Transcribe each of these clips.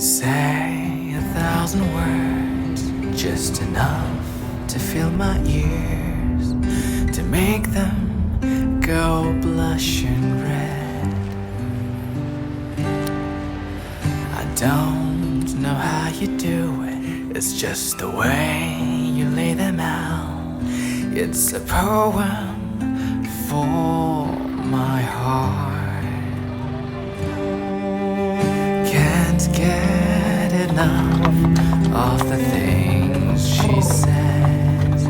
say 1,000 words, just enough to fill my ears, to make them go blushing red. I don't know how you do it, it's just the way you lay them out. It's a poem for my heart. Can't get enough of the things she says.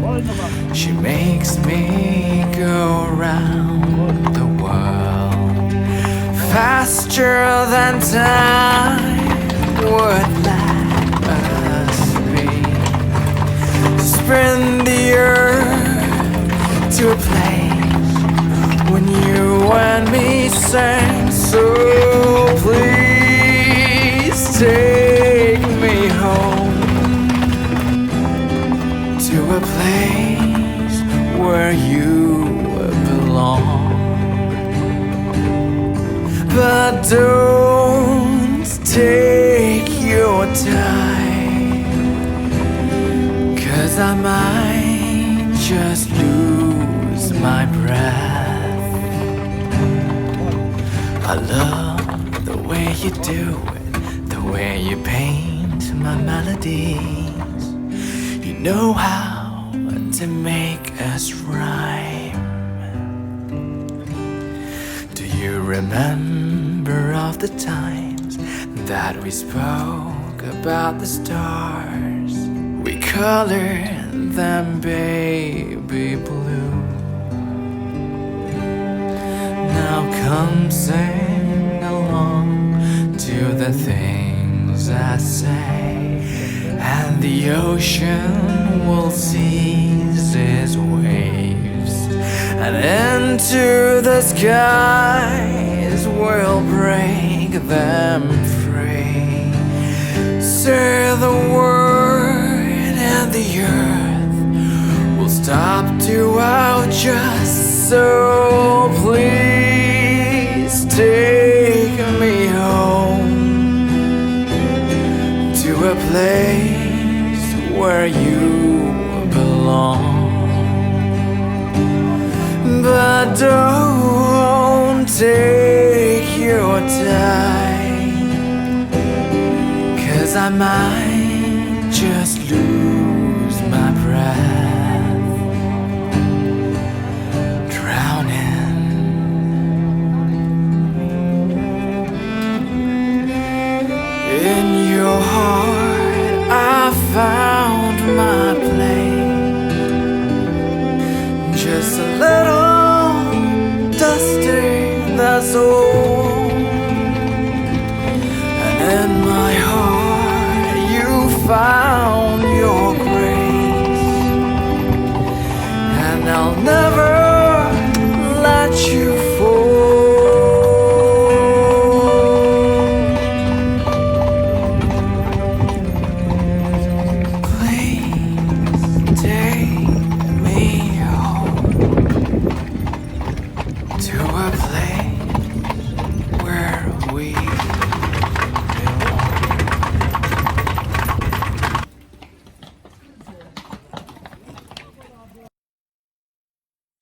She makes me go round the world faster than time would let us be. Sprint the earth to a place when you and me sang. So please take me home to a place where you belong. But don't take your time, 'cause I might just lose my breath. I love the way you do it, the way you paint my melodies. You know how to make us rhyme. Do you remember of the times that we spoke about the stars? We colored them baby blue. Now come sing along to the things I say, and the ocean will seize its waves, and into the skies we'll break them free. Say the word and the earth will stop to adjust. So please take me home to a place where you belong. But don't take your time, 'cause I might just lose my breath, drowning. In your heart I found my place, just a little dusty, that's all. And in my heart you found your grace, and I'll never